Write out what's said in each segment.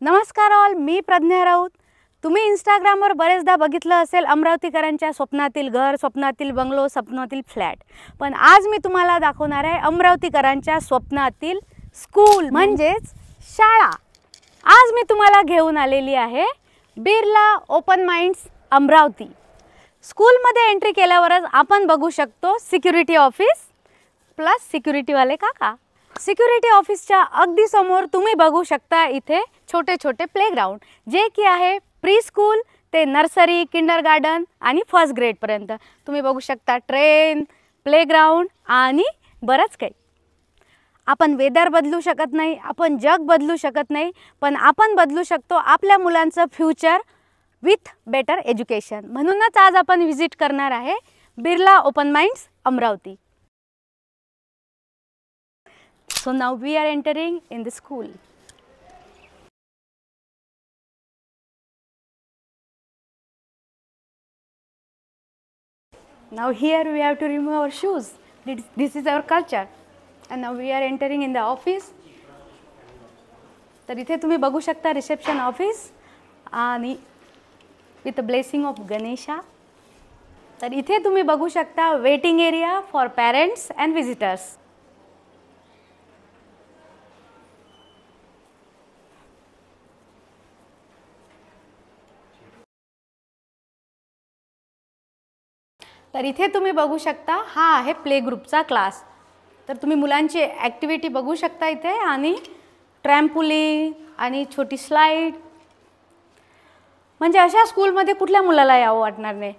नमस्कार ऑल, मी प्रज्ञा राऊत. तुम्ही इंस्टाग्रामवर बरेचदा बघितलं असेल अमरावतीकरांच्या स्वप्नातील घर, स्वप्नातील बंगलो, स्वप्नातील फ्लॅट. पण आज मी तुम्हाला दाखवणार आहे अमरावतीकरांच्या स्वप्नातील स्कूल म्हणजेच शाळा. आज मी तुम्हाला घेऊन आलेली आहे बिर्ला ओपन माइंड्स अमरावती. स्कूलमध्ये एंट्री केल्यावरच आपण बघू शकतो सिक्युरिटी ऑफिस प्लस सिक्युरिटीवाले काका. सिक्युरिटी ऑफिसच्या अगदी समोर तुम्ही बघू शकता इथे छोटे छोटे प्लेग्राउंड, जे की आहे प्री स्कूल ते नर्सरी, किंडरगार्टन आणि फर्स्ट ग्रेडपर्यंत. तुम्ही बघू शकता ट्रेन, प्लेग्राउंड आणि बरंच काही. आपण वेदर बदलू शकत नाही, आपण जग बदलू शकत नाही, पण आपण बदलू शकतो आपल्या मुलांचं फ्युचर विथ बेटर एज्युकेशन. म्हणूनच आज आपण व्हिजिट करणार आहे Birla open minds Amravati. So now we are entering in the school. Now here we have to remove our shoes. This is our culture. And now we are entering in the office. तर इथे तुम्ही बघू शकता reception office आणि with blessing of Ganesha. तर इथे तुम्ही बघू शकता waiting area for parents and visitors. तर इथे तुम्ही बघू शकता हा आहे प्ले ग्रुपचा क्लास. तर तुम्ही मुलांची ॲक्टिव्हिटी बघू शकता इथे, आणि ट्रॅम्पोलिन आणि छोटी स्लाईड. म्हणजे अशा स्कूलमध्ये कुठल्या मुलाला यावं वाटणार नाही.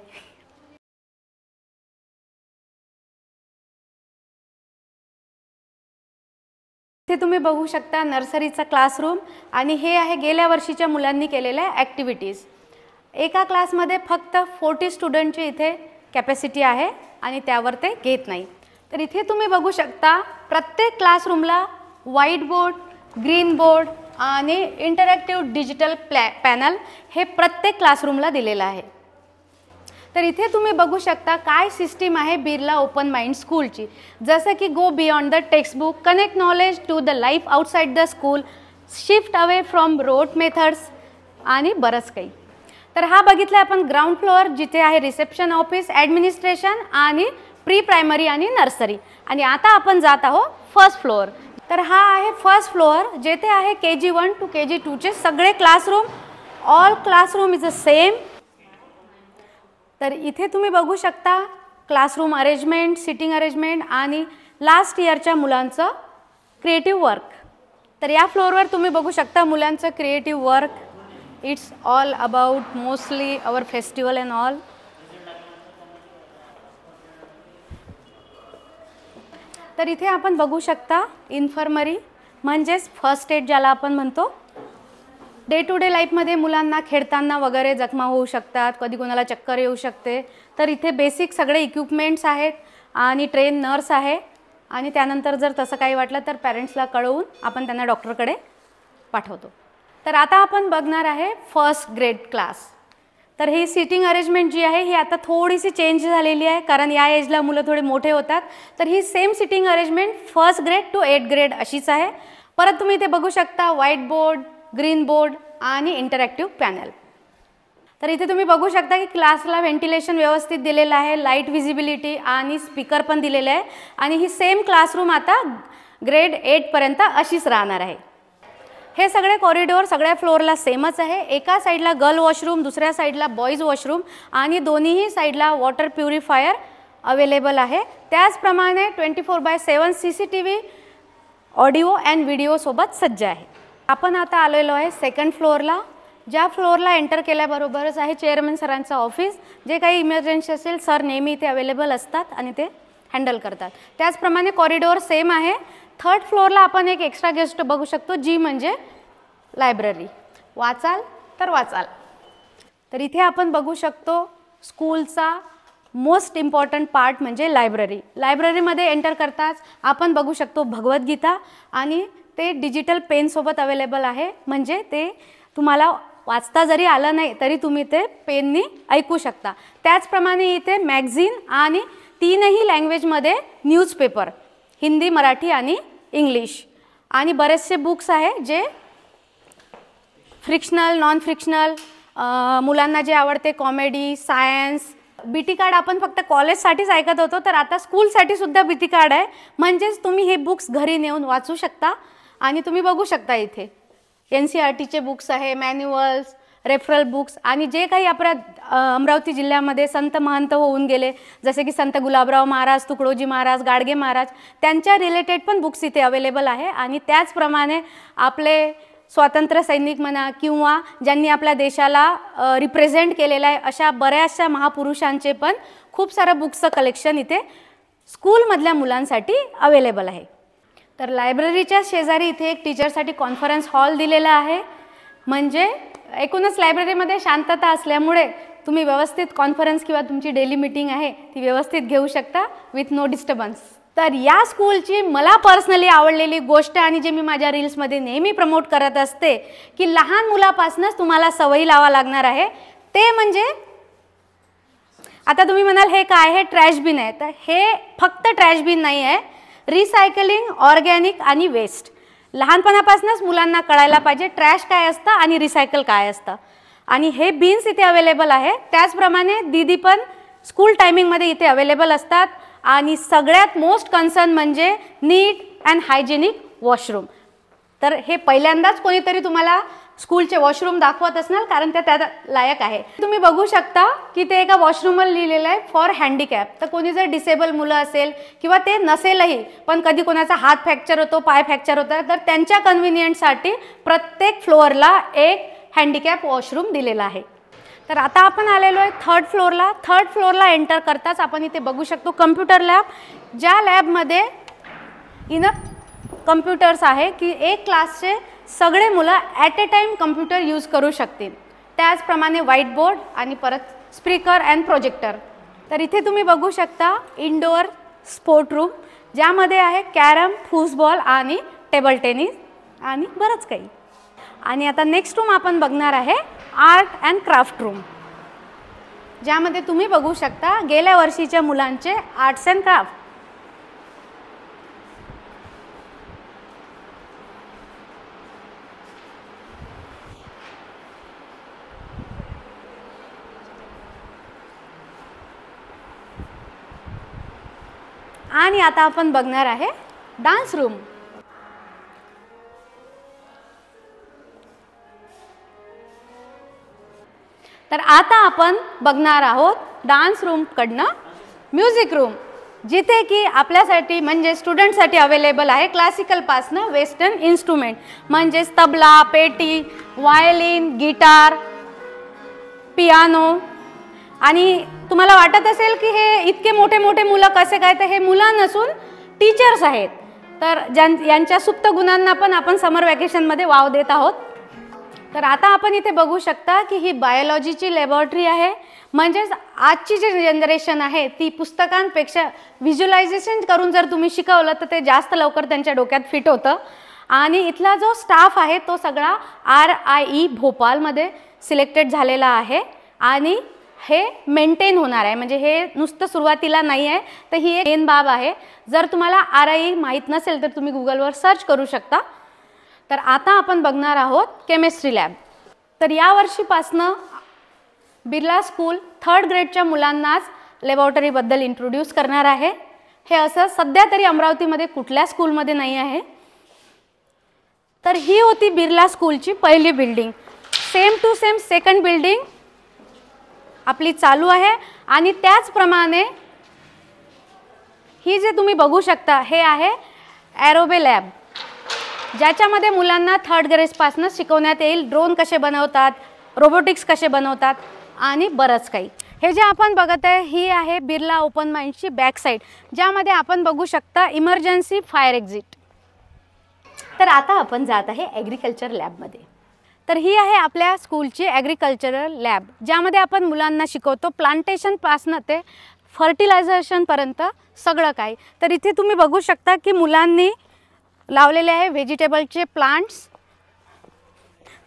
इथे तुम्ही बघू शकता नर्सरीचा क्लासरूम, आणि हे आहे गेल्या वर्षीच्या मुलांनी केलेल्या ॲक्टिव्हिटीज. एका क्लासमध्ये फक्त 40 स्टुडंटची इथे कॅपॅसिटी आहे आणि त्यावर ते घेत नाही. तर इथे तुम्ही बघू शकता प्रत्येक क्लासरूमला व्हाईट बोर्ड, ग्रीन बोर्ड आणि इंटरॅक्टिव्ह डिजिटल पॅनल हे प्रत्येक क्लासरूमला दिलेलं आहे. तर इथे तुम्ही बघू शकता काय सिस्टीम आहे बिर्ला ओपन माइंड स्कूलची. जसं की go beyond the textbook, connect knowledge to the life outside the school, shift away from rote methods आणि बरंच काही. तर हा बघितला आपण ग्राउंड फ्लोअर, जिथे आहे रिसेप्शन ऑफिस, ॲडमिनिस्ट्रेशन आणि प्री प्रायमरी आणि नर्सरी. आणि आता आपण जात आहोत फर्स्ट फ्लोअर. तर हा आहे फर्स्ट फ्लोअर, जेथे आहे KG1 to KG2चे सगळे classroom. All classroom is a same. तर इथे तुम्ही बघू शकता क्लासरूम अरेंजमेंट, सिटिंग अरेंजमेंट आणि लास्ट इयरच्या मुलांचं क्रिएटिव्ह वर्क. तर या फ्लोअरवर तुम्ही बघू शकता मुलांचं creative work. It's all about mostly our festival and all. तर इथे आपण बघू शकता इन्फर्मरी म्हणजेच फर्स्ट एड ज्याला आपण म्हणतो. डे टू डे लाईफमध्ये मुलांना खेळताना वगैरे जखमा होऊ शकतात, कधी कोणाला चक्कर येऊ शकते. तर इथे बेसिक सगळे इक्विपमेंट्स आहेत आणि ट्रेन नर्स आहे. आणि त्यानंतर जर तसं काही वाटलं तर पॅरेंट्सला कळवून आपण त्यांना डॉक्टरकडे पाठवतो. तर आता आपण बघणार आहे फर्स्ट ग्रेड क्लास. तर ही सिटिंग अरेंजमेंट जी आहे ही आता थोडीशी चेंज झालेली आहे, कारण या एजला मुलं थोडे मोठे होतात. तर ही same seating arrangement first grade to 8th grade अशीच आहे. परत तुम्ही इथे बघू शकता व्हाईट बोर्ड, ग्रीन बोर्ड आणि इंटरॅक्टिव्ह पॅनल. तर इथे तुम्ही बघू शकता की क्लासला व्हेंटिलेशन व्यवस्थित दिलेलं आहे, लाईट विजिबिलिटी आणि स्पीकर पण दिलेले आहे. आणि ही सेम क्लासरूम आता ग्रेड 8पर्यंत अशीच राहणार आहे. हे सगळे कॉरिडोर सगळ्या फ्लोअरला सेमच आहे. एका साईडला गर्ल वॉशरूम, दुसऱ्या साईडला बॉईज वॉशरूम आणि दोन्हीही साईडला वॉटर प्युरिफायर अवेलेबल आहे. त्याचप्रमाणे 24/7 CCTV ऑडिओ अँड व्हिडिओसोबत सज्ज आहे. आपण आता आलेलो आहे सेकंड फ्लोअरला, ज्या फ्लोअरला एंटर केल्याबरोबरच आहे चेअरमन सरांचं ऑफिस. जे काही इमर्जन्सी असेल सर नेहमी इथे अवेलेबल असतात आणि ते हँडल करतात. त्याचप्रमाणे कॉरिडोर सेम आहे. थर्ड फ्लोअरला आपण एक एक्स्ट्रा गेस्ट बघू शकतो, जी म्हणजे लायब्ररी. वाचाल तर वाचाल. तर इथे आपण बघू शकतो स्कूलचा मोस्ट इम्पॉर्टंट पार्ट म्हणजे लायब्ररी. लायब्ररीमध्ये एंटर करताच आपण बघू शकतो भगवद्गीता, आणि ते डिजिटल पेनसोबत अवेलेबल आहे. म्हणजे ते तुम्हाला वाचता जरी आलं नाही तरी तुम्ही ते पेननी ऐकू शकता. त्याचप्रमाणे इथे मॅगझिन आणि 3ही लँग्वेजमध्ये न्यूजपेपर, हिंदी, मराठी आणि इंग्लिश, आणि बरेचसे बुक्स आहे जे फ्रिक्शनल, नॉन फ्रिक्शनल, मुलांना जे आवडते कॉमेडी, सायन्स. BT कार्ड आपण फक्त कॉलेजसाठीच ऐकत होतो, तर आता स्कूलसाठी सुद्धा BT कार्ड आहे. म्हणजेच तुम्ही हे बुक्स घरी नेऊन वाचू शकता आणि तुम्ही बघू शकता इथे NCERTचे बुक्स आहे, मॅन्युअल्स, रेफरल बुक्स आणि जे काही आपल्या अमरावती जिल्ह्यामध्ये संत महंत होऊन गेले, जसे की संत गुलाबराव महाराज, तुकडोजी महाराज, गाडगे महाराज, त्यांच्या रिलेटेड पण बुक्स इथे अवेलेबल आहे. आणि त्याचप्रमाणे आपले स्वातंत्र्य सैनिक म्हणा किंवा ज्यांनी आपल्या देशाला रिप्रेझेंट केलेलं आहे अशा बऱ्याचशा महापुरुषांचे पण खूप सारं बुक्सचं कलेक्शन इथे स्कूलमधल्या मुलांसाठी अवेलेबल आहे. तर लायब्ररीच्या शेजारी इथे एक टीचरसाठी कॉन्फरन्स हॉल दिलेला आहे. म्हणजे एकूणच लायब्ररीमध्ये शांतता असल्यामुळे तुम्ही व्यवस्थित कॉन्फरन्स किंवा तुमची डेली मीटिंग आहे ती व्यवस्थित घेऊ शकता विथ नो डिस्टर्बन्स. तर या स्कूलची मला पर्सनली आवडलेली गोष्ट आणि जे मी माझ्या रील्समध्ये नेहमी प्रमोट करत असते की लहान मुलापासूनच तुम्हाला सवयी लावा लागणार आहे, ते म्हणजे आता तुम्ही म्हणाल हे काय आहे, ट्रॅश बिन आहे. तर हे फक्त ट्रॅश बिन नाही आहे, रिसायकलिंग, ऑर्गॅनिक आणि वेस्ट. लहानपणापासूनच मुलांना कळायला पाहिजे ट्रॅश काय असतं आणि रिसायकल काय असतं. आणि हे बीन्स इथे अवेलेबल आहे. त्याचप्रमाणे दीदी पण स्कूल टायमिंगमध्ये इथे अवेलेबल असतात. आणि सगळ्यात मोस्ट कन्सर्न म्हणजे नीट अँड हायजेनिक वॉशरूम. तर हे पहिल्यांदाच कोणीतरी तुम्हाला स्कूलचे वॉशरूम दाखवत असणार, कारण ते त्या लायक आहे. तुम्ही बघू शकता की ते एका वॉशरूमवर लिहिलेलं आहे फॉर हँडिकॅप. तर कोणी जर डिसेबल मुलं असेल किंवा ते नसेलही पण कधी कोणाचा हात फ्रॅक्चर होतो, पाय फ्रॅक्चर होता, तर त्यांच्या कन्व्हिनियंटसाठी प्रत्येक फ्लोअरला एक हँडिकॅप वॉशरूम दिलेला आहे. तर आता आपण आलेलो आहे थर्ड फ्लोअरला. थर्ड फ्लोअरला एंटर करताच आपण इथे बघू शकतो कम्प्युटर लॅब, ज्या लॅबमध्ये कम्प्युटर्स आहे की एक क्लासचे सगळे मुलं at a time computer use करू शकतील. त्याचप्रमाणे व्हाईट बोर्ड आणि परत स्पीकर अँड प्रोजेक्टर. तर इथे तुम्ही बघू शकता इंडोअर स्पोर्ट रूम, ज्यामध्ये आहे कॅरम, फुटबॉल आणि टेबल टेनिस आणि बरंच काही. आणि आता नेक्स्ट रूम आपण बघणार आहे आर्ट अँड क्राफ्ट रूम, ज्यामध्ये तुम्ही बघू शकता गेल्या वर्षीच्या मुलांचे आर्ट्स अँड क्राफ्ट. आणि आता आपण बघणार आहे डान्स रूम. तर आता आपण बघणार आहोत डान्स रूमकडनं म्युझिक रूम, जिथे की आपल्यासाठी म्हणजे स्टुडंटसाठी अवेलेबल आहे क्लासिकलपासनं वेस्टर्न इन्स्ट्रुमेंट म्हणजेच तबला, पेटी, व्हायोलिन, गिटार, पियानो. आणि तुम्हाला वाटत असेल की हे इतके मोठे मोठे मुलं कसे काय, तर हे मुलं नसून टीचर्स आहेत. तर यांच्या सुप्त गुणांना पण आपण समर वॅकेशनमध्ये वाव देत आहोत. तर आता आपण इथे बघू शकता की ही बायोलॉजीची लॅबॉरेटरी आहे. म्हणजेच आजची जी जनरेशन आहे ती पुस्तकांपेक्षा व्हिज्युअलायझेशन करून जर तुम्ही शिकवलं तर ते जास्त लवकर त्यांच्या डोक्यात फिट होतं. आणि इथला जो स्टाफ आहे तो सगळा RIE भोपाळमध्ये सिलेक्टेड झालेला आहे आणि हे मेंटेन होणार आहे. म्हणजे हे नुसतं सुरुवातीला नाही आहे, तर ही एक मेन बाब आहे. जर तुम्हाला RIE माहीत नसेल तर तुम्ही गुगलवर सर्च करू शकता. तर आता आपण बघणार आहोत केमिस्ट्री लॅब. तर या वर्षीपासनं बिर्ला स्कूल थर्ड ग्रेडच्या मुलांनाच लॅबॉरेटरीबद्दल इंट्रोड्यूस करणार आहे. हे असं सध्या तरी अमरावतीमध्ये कुठल्या स्कूलमध्ये नाही आहे. तर ही होती बिर्ला स्कूलची पहिली building. Same to same second building आपली चालू आहे. आणि त्याचप्रमाणे ही जे तुम्ही बघू शकता हे आहे एरोबे लॅब, ज्याच्यामध्ये मुलांना थर्ड ग्रेडपासून शिकवण्यात येईल ड्रोन कसे बनवतात, रोबोटिक्स कसे बनवतात आणि बरंच काही. हे जे आपण बघत आहे ही आहे बिर्ला ओपन माइंडची बॅक साईड, ज्यामध्ये आपण बघू शकता इमर्जन्सी फायर एक्झिट. तर आता आपण जात आहे ॲग्रिकल्चर लॅबमध्ये. तर ही आहे आपल्या स्कूलची ॲग्रिकल्चरल लॅब, ज्यामध्ये आपण मुलांना शिकवतो प्लांटेशनपासनं ते फर्टिलायझेशनपर्यंत सगळं काही. तर इथे तुम्ही बघू शकता की मुलांनी लावलेले आहे व्हेजिटेबलचे प्लांट्स.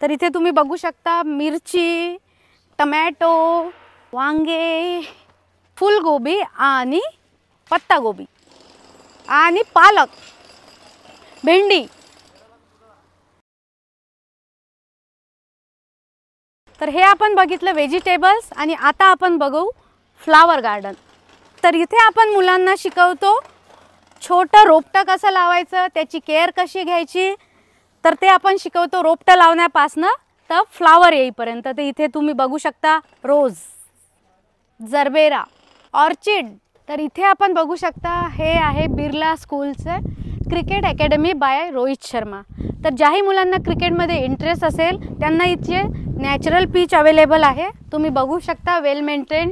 तर इथे तुम्ही बघू शकता मिरची, टमॅटो, वांगे, फुलगोबी आणि पत्तागोबी आणि पालक, भेंडी. तर हे आपण बघितलं व्हेजिटेबल्स आणि आता आपण बघू फ्लावर गार्डन. तर इथे आपण मुलांना शिकवतो छोटं रोपटं कसं लावायचं, त्याची केअर कशी घ्यायची. तर ते आपण शिकवतो रोपटं लावण्यापासनं तर फ्लावर येईपर्यंत. तर इथे तुम्ही बघू शकता रोज, जरबेरा, ऑर्चिड. तर इथे आपण बघू शकता हे आहे बिर्ला स्कूलचे cricket academy by Rohit Sharma. तर ज्याही मुलांना क्रिकेटमध्ये इंटरेस्ट असेल त्यांना इथे नॅचरल पिच अवेलेबल आहे, तुम्ही बघू शकता, वेल मेंटेन.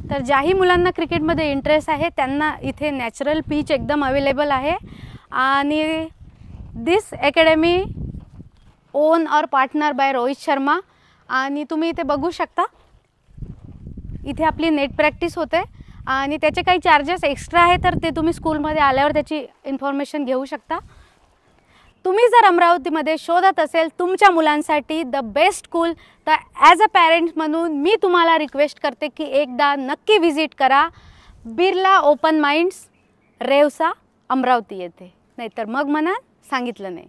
तर ज्याही मुलांना क्रिकेटमध्ये इंटरेस्ट आहे त्यांना इथे नॅचरल पिच एकदम अवेलेबल आहे. आणि दिस अकॅडमी ओन और पार्टनर बाय रोहित शर्मा. आणि तुम्ही इथे बघू शकता इथे आपली नेट प्रॅक्टिस होते आणि त्याचे काही चार्जेस एक्स्ट्रा आहे, तर ते तुम्ही स्कूलमध्ये आल्यावर त्याची इन्फॉर्मेशन घेऊ शकता. तुम्ही जर अमरावतीमध्ये शोधत असेल तुमच्या मुलांसाठी द बेस्ट स्कूल, तर ॲज अ पॅरेंट म्हणून मी तुम्हाला रिक्वेस्ट करते की एकदा नक्की व्हिजिट करा बिर्ला ओपन माइंड्स, रेवसा, अमरावती येथे. नाहीतर मग म्हणा सांगितलं नाही.